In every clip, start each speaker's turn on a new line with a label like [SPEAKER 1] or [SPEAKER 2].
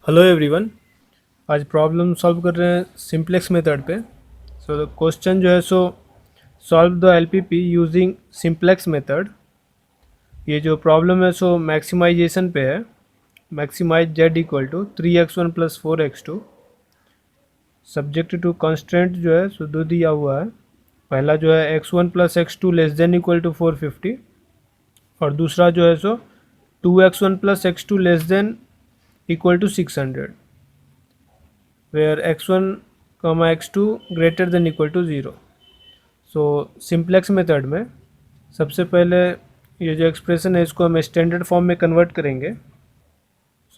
[SPEAKER 1] Hello everyone. आज problem solve कर रहे हैं सिंप्लेक्स मेथड पे। सो क्वेश्चन जो है solve the LPP using simplex method. ये जो प्रॉब्लम है मैक्सिमाइजेशन पे है। Maximize Z equal to 3x1 plus 4x2 subject to constraint जो है दो दिया हुआ है। पहला जो है x1 plus x2 less than equal to 450 और दूसरा जो है 2x1 plus x2 less than equal to 600 where x1 x2 greater than equal to 0। So simplex method में सबसे पहले ये जो एक्सप्रेशन है इसको हम स्टैंडर्ड फॉर्म में कन्वर्ट करेंगे।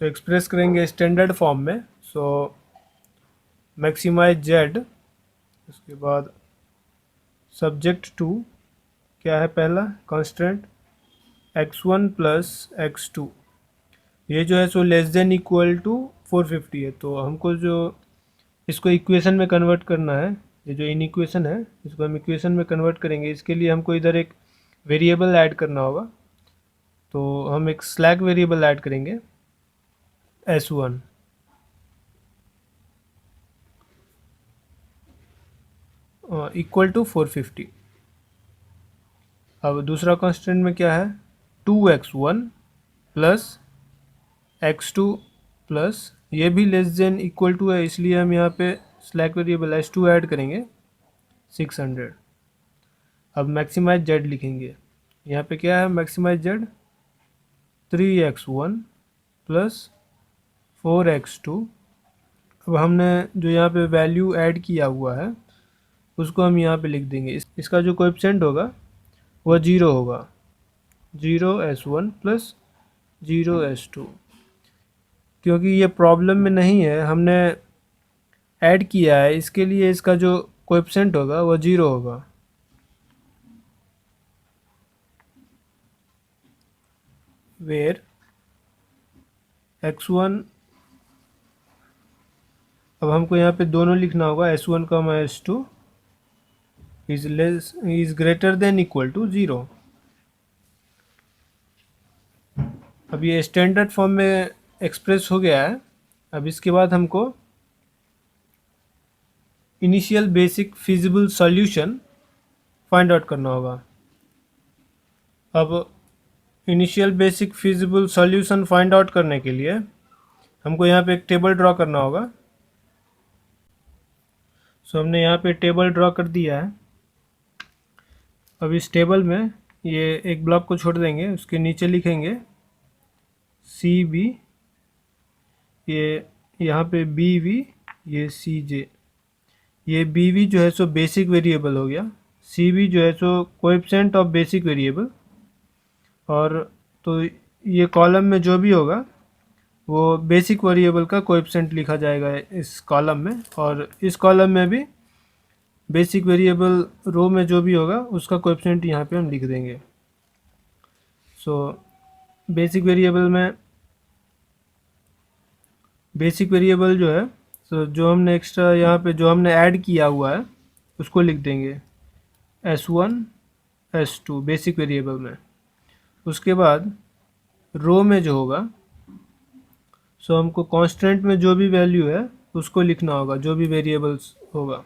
[SPEAKER 1] एक्सप्रेस करेंगे स्टैंडर्ड फॉर्म में। मैक्सिमाइज जेड, उसके बाद सब्जेक्ट टू क्या है, पहला कांस्टेंट x1 प्लस x2, ये जो है लेस देन इक्वल टू 450 है। तो हमको जो इसको इक्वेशन में कन्वर्ट करना है, ये जो इन इक्वेशन है इसको हम इक्वेशन में कन्वर्ट करेंगे। इसके लिए हमको इधर एक वेरिएबल ऐड करना होगा। तो हम एक स्लैक वेरिएबल ऐड करेंगे s1 इक्वल टू 450। अब दूसरा कांस्टेंट में क्या है, 2x1 प्लस x2 प्लस, ये भी लेस देन इक्वल टू है, इसलिए हम यहाँ पे स्लैक वेरिएबल s2 ऐड करेंगे 600। अब मैक्सिमाइज जेड लिखेंगे। यहाँ पे क्या है, maximize Z 3x1 plus 4x2। अब हमने जो यहाँ पे वैल्यू ऐड किया हुआ है उसको हम यहाँ पे लिख देंगे। इसका जो कोएफिशिएंट होगा वह 0 होगा, 0s1 प्लस 0s2। क्योंकि ये प्रॉब्लम में नहीं है, हमने ऐड किया है, इसके लिए इसका जो कोएफिशिएंट होगा वह 0 होगा। वेयर x1, अब हमको यहाँ पे दोनों लिखना होगा, s1 का s2 is greater than equal to 0। अब ये स्टैंडर्ड फॉर्म में एक्सप्रेस हो गया है। अब इसके बाद हमको initial basic feasible solution find out करना होगा। अब initial basic feasible solution find out करने के लिए हमको यहाँ पे एक टेबल ड्रॉ करना होगा। हमने यहाँ पे टेबल ड्रॉ कर दिया है। अब इस टेबल में ये एक ब्लॉक को छोड़ देंगे, उसके नीचे लिखेंगे सी बी, ये यहाँ पे बी वी, ये सी जे। ये बी वी जो है बेसिक वेरिएबल हो गया, सी वी जो है कोएफिशिएंट ऑफ बेसिक वेरिएबल। और तो ये कॉलम में जो भी होगा वो बेसिक वेरिएबल का कोएफिशिएंट लिखा जाएगा इस कॉलम में, और इस कॉलम में भी बेसिक वेरिएबल रो में जो भी होगा उसका कोएफिशिएंट यहाँ पे हम लिख देंगे। बेसिक वेरिएबल में बेसिक वेरिएबल जो है जो हमने एक्स्ट्रा यहाँ पे जो हमने ऐड किया हुआ है उसको लिख देंगे s1 s2 बेसिक वेरिएबल में। उसके बाद रो में जो होगा हमको कांस्टेंट में जो भी वैल्यू है उसको लिखना होगा, जो भी वेरिएबल्स होगा।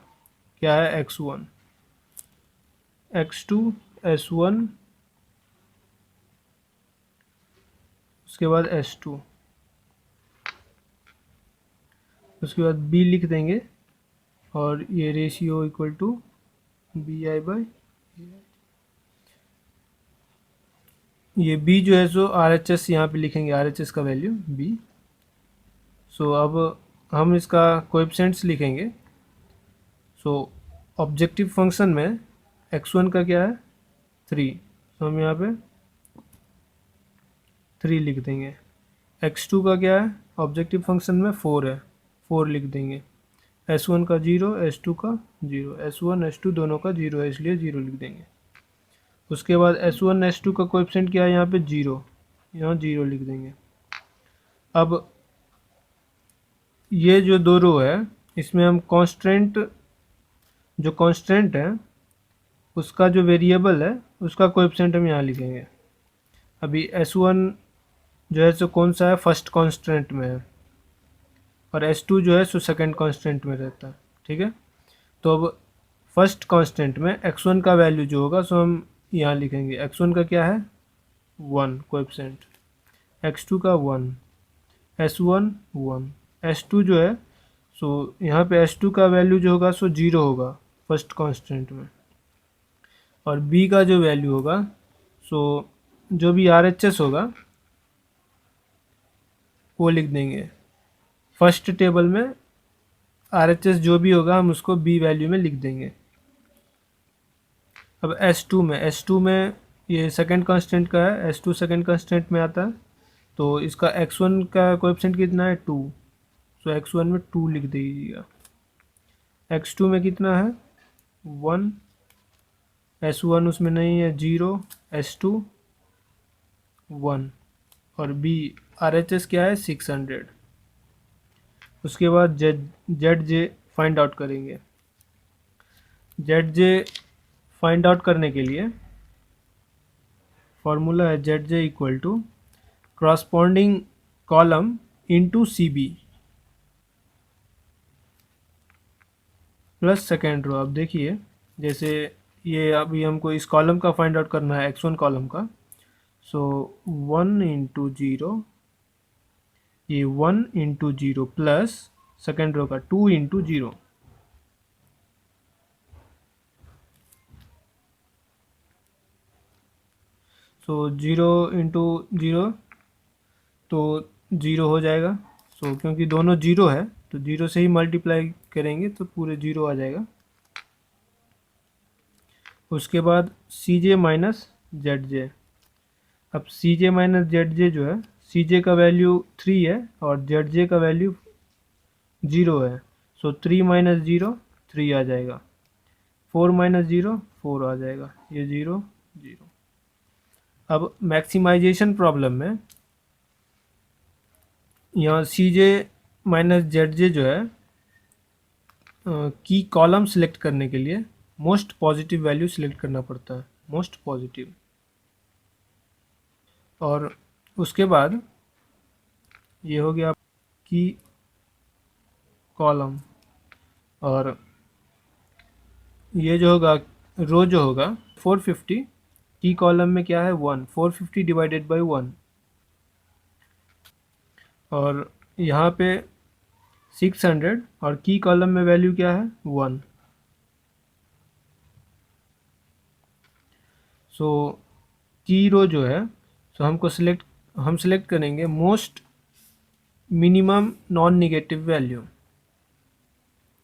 [SPEAKER 1] क्या है, x1 x2 s1, उसके बाद s2, उसके बाद b लिख देंगे, और ये ratio equal to bi by, ये b जो है RHS यहाँ पे लिखेंगे, RHS का वैल्यू b। अब हम इसका कोएफिशिएंट्स लिखेंगे। ऑब्जेक्टिव फंक्शन में x1 का क्या है 3, हम यहाँ पे 3 लिख देंगे। x2 का क्या है, ऑब्जेक्टिव फंक्शन में 4 है, 4 लिख देंगे। s1 का 0, s2 का 0, s1 s2 दोनों का 0 है इसलिए 0 लिख देंगे। उसके बाद s1 s2 का कोएफिशिएंट क्या है, यहाँ पे 0, यहाँ 0 लिख देंगे। अब ये जो दो रो है इसमें हम जो कांस्टेंट है उसका जो वेरिएबल है उसका कोएफिशिएंट हम यहाँ लिखेंगे। अभी s1 जो है कौन सा है, फर्स्ट कांस्टेंट में है, और S2 जो है सो सेकेंड कांस्टेंट में रहता है। ठीक है, तो अब फर्स्ट कांस्टेंट में x1 का वैल्यू जो होगा सो हम यहाँ लिखेंगे। x1 का क्या है 1 कोएफिशिएंट, x2 का 1, S1 1, S2 जो है सो यहाँ पे S2 का वैल्यू जो होगा सो 0 होगा फर्स्ट कांस्टेंट में, और B का जो वैल्यू होगा सो जो भी RHS होगा वो लिख देंगे। फर्स्ट टेबल में RHS जो भी होगा हम उसको B वैल्यू में लिख देंगे। अब S2 में ये सेकंड कांस्टेंट का है, S2 सेकंड कांस्टेंट में आता है, तो इसका x1 का कोएफिशिएंट कितना है 2, सो x1 में 2 लिख दीजिएगा। x2 में कितना है 1, S1 उसमें नहीं है 0, S2 1, और B RHS क्या है 600। उसके बाद ZJ फाइंड आउट करेंगे। ZJ फाइंड आउट करने के लिए फॉर्मूला है ZJ equal to corresponding column into CB plus second row. अब देखिए जैसे ये अभी हमको इस कॉलम का फाइंड आउट करना है x1 कॉलम का, सो 1 इंटू 0, ये 1 इंटू 0 प्लस सेकेंड रो का 2 इंटू 0, सो 0 इंटू 0 तो 0 हो जाएगा। सो क्योंकि दोनों 0 है तो 0 से ही मल्टीप्लाई करेंगे तो पूरे 0 आ जाएगा। उसके बाद CJ माइनस ZJ। अब CJ माइनस ZJ जो है, CJ का वैल्यू 3 है और ZJ का वैल्यू 0 है, सो 3 माइनस 0 3 आ जाएगा, 4 माइनस 0 4 आ जाएगा, ये 0 0। अब मैक्सिमाइजेशन प्रॉब्लम में यहाँ CJ माइनस ZJ जो है की कॉलम सिलेक्ट करने के लिए मोस्ट पॉजिटिव वैल्यू सिलेक्ट करना पड़ता है, मोस्ट पॉजिटिव। और उसके बाद ये हो गया की कॉलम, और ये जो होगा रो जो होगा 450, की कॉलम में क्या है 1, 450 डिवाइडेड बाई 1, और यहाँ पे 600, और की कॉलम में वैल्यू क्या है 1। सो की रो जो है सो हम सिलेक्ट करेंगे most minimum non negative value.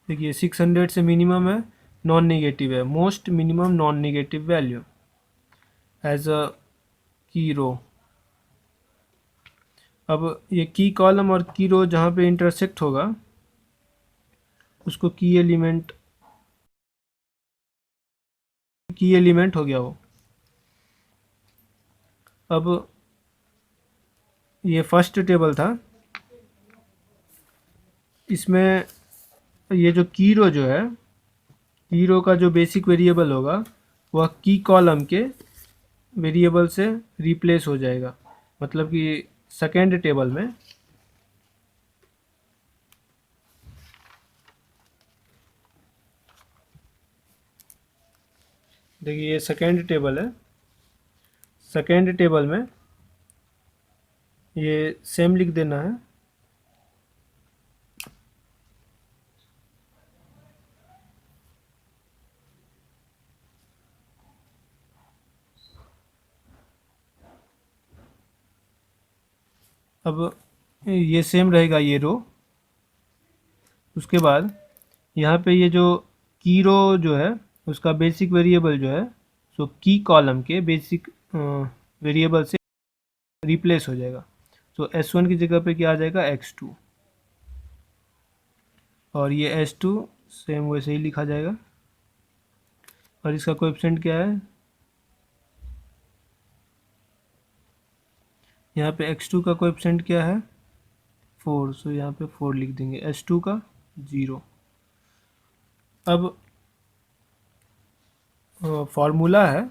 [SPEAKER 1] देखिए 600 से मिनिमम है, नॉन निगेटिव है, most minimum non negative value as a key row. अब ये की कॉलम और की रो जहाँ पे इंटरसेक्ट होगा उसको की एलिमेंट हो गया वो। अब ये फर्स्ट टेबल था, इसमें ये जो की रो जो है, की रो का जो बेसिक वेरिएबल होगा वह की कॉलम के वेरिएबल से रिप्लेस हो जाएगा। मतलब कि सेकेंड टेबल में देखिए ये सेकेंड टेबल है, सेकेंड टेबल में ये सेम लिख देना है। अब ये सेम रहेगा ये रो। उसके बाद यहाँ पे ये जो की रो जो है उसका बेसिक वेरिएबल जो है सो की कॉलम के बेसिक वेरिएबल से रिप्लेस हो जाएगा। सो S1 की जगह पे क्या आ जाएगा x2, और ये S2 सेम वैसे ही लिखा जाएगा। और इसका कोएफिशिएंट क्या है, यहाँ पे x2 का कोएफिशिएंट क्या है 4, सो यहाँ पे 4 लिख देंगे, S2 का 0। अब फॉर्मूला है,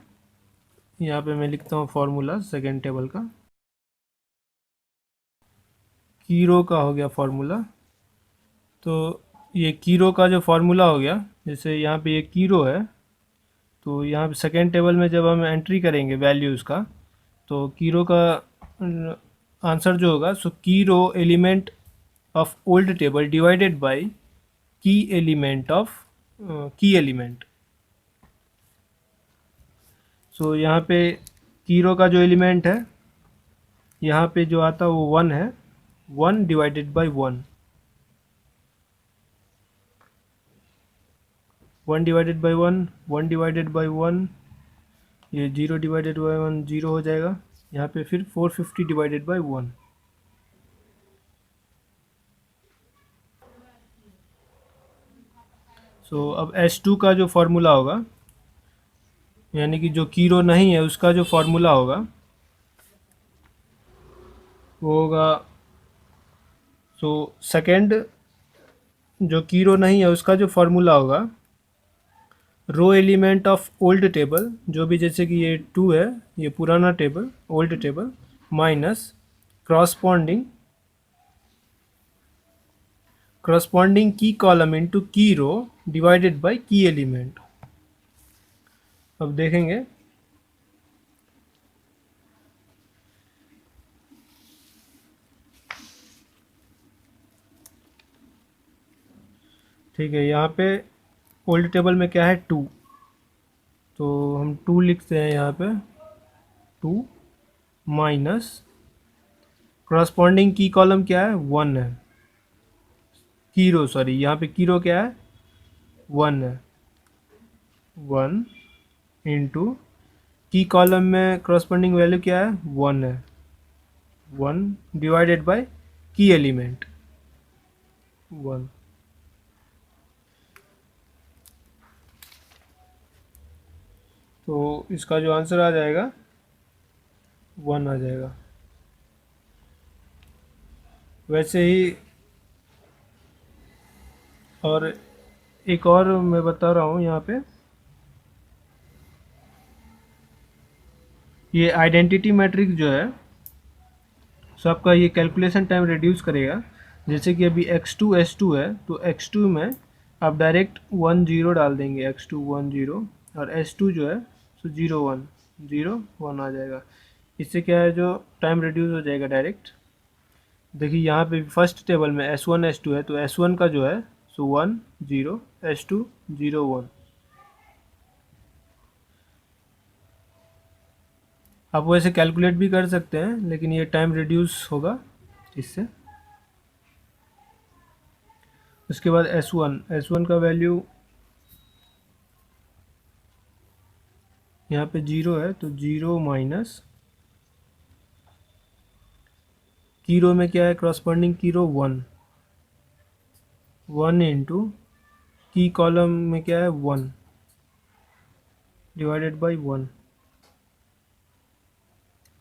[SPEAKER 1] यहाँ पे मैं लिखता हूँ फॉर्मूला सेकेंड टेबल का, की रो का हो गया फॉर्मूला तो ये कीरो का जो फार्मूला हो गया, जैसे यहाँ पे ये कीरो है, तो यहाँ पे सेकेंड टेबल में जब हम एंट्री करेंगे वैल्यूज़ का, तो कीरो का आंसर जो होगा, so key row element of old table divided by key element of key element. So यहाँ पे कीरो का जो एलिमेंट है, यहाँ पे जो आता है वो 1 है, 1 divided by 1, 1 divided by 1, 1 divided by 1, ये 0 डिवाइडेड बाय 1 0 हो जाएगा। यहाँ पे फिर 450 डिवाइडेड बाय 1। सो अब S2 का जो फार्मूला होगा, यानी कि जो कीरो नहीं है उसका जो फार्मूला होगा वो होगा, सो सेकेंड जो कीरो नहीं है उसका जो फार्मूला होगा, रो एलिमेंट ऑफ ओल्ड टेबल, जो भी, जैसे कि ये 2 है, ये पुराना table old table, minus corresponding की कॉलम इनटू की रो डिवाइडेड बाय की एलिमेंट। अब देखेंगे, ठीक है, यहाँ पे ओल्ड टेबल में क्या है 2, तो हम 2 लिखते हैं यहाँ पे, 2 माइनस करस्पॉन्डिंग की कॉलम क्या है 1 है, कीरो सॉरी यहाँ पे कीरो क्या है 1 है, 1 इंटू की कॉलम में करस्पॉन्डिंग वैल्यू क्या है 1 है, 1 डिवाइडेड बाय की एलिमेंट 1। तो इसका जो आंसर आ जाएगा 1 आ जाएगा। वैसे ही और एक और मैं बता रहा हूँ यहाँ पे, ये आइडेंटिटी मैट्रिक्स जो है, सो आपका ये कैलकुलेशन टाइम रिड्यूस करेगा। जैसे कि अभी x2 S2 है, तो x2 में आप डायरेक्ट 1 0 डाल देंगे, x2 1 0, और S2 जो है सो 0 1 0 1 आ जाएगा। इससे क्या है, जो टाइम रिड्यूस हो जाएगा डायरेक्ट। देखिए यहाँ पे फर्स्ट टेबल में S1 S2 है, तो S1 का जो है सो 1 0, S2 0 1। आप वैसे कैलकुलेट भी कर सकते हैं, लेकिन ये टाइम रिड्यूस होगा इससे। उसके बाद S1 का वैल्यू यहाँ पे 0 है, तो 0 माइनस की रो में क्या है, करस्पॉन्डिंग की रो 1, 1 इंटू की कॉलम में क्या है 1 डिवाइडेड बाय 1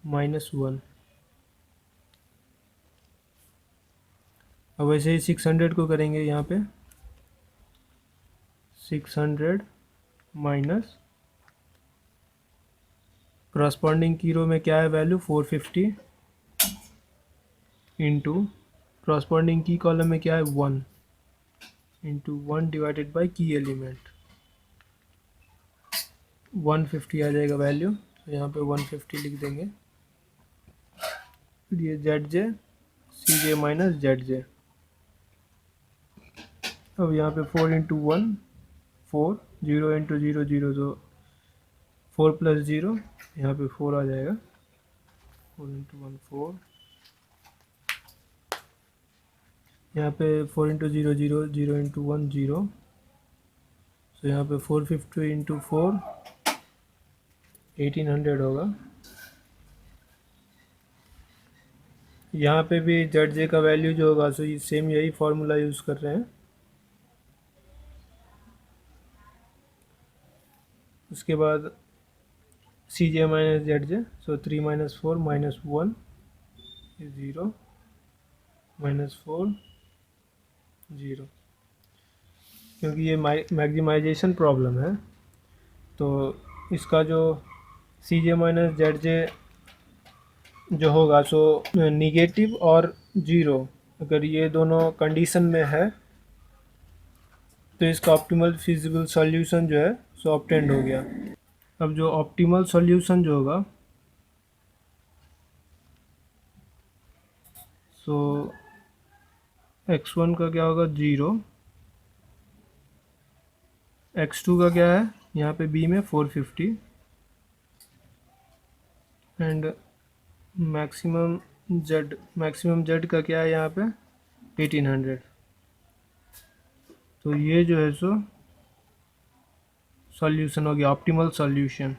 [SPEAKER 1] माइनस 1। अब वैसे ही 600 को करेंगे, यहाँ पे 600 माइनस करस्पॉन्डिंग की रो में क्या है वैल्यू 450 इंटू करस्पॉन्डिंग की कॉलम में क्या है 1 into 1 divided by key element 150 आ जाएगा वैल्यू। तो यहाँ पे 150 लिख देंगे। फिर ये ZJ CJ माइनस ZJ। अब यहाँ पे 4 इंटू 1 4, 0 इंटू 0 0, तो 4 प्लस 0, यहाँ पे 4 आ जाएगा, 4 इंटू 1 4, यहाँ पे 4 इंटू 0 0, 0 इंटू 1 0, तो यहाँ पे 450 इंटू 4 1800 होगा। यहाँ पे भी ZJ का वैल्यू जो होगा, सो ये सेम यही फार्मूला यूज़ कर रहे हैं। उसके बाद CJ माइनस ZJ, सो 3 माइनस 4 माइनस 1 0 माइनस 4 0। क्योंकि ये मैक्सिमाइजेशन प्रॉब्लम है, तो इसका जो CJ माइनस ZJ जो होगा, सो निगेटिव और 0, अगर ये दोनों कंडीशन में है तो इसका ऑप्टिमल फिजिबल सॉल्यूशन जो है सो ऑब्टेंड हो गया। अब जो ऑप्टिमल सॉल्यूशन जो होगा सो x1 का क्या होगा 0, x2 का क्या है यहाँ पे b में 450 एंड मैक्सिमम z का क्या है यहाँ पे 1800। तो ये जो है सो सॉल्यूशन हो गया, ऑप्टिमल सॉल्यूशन।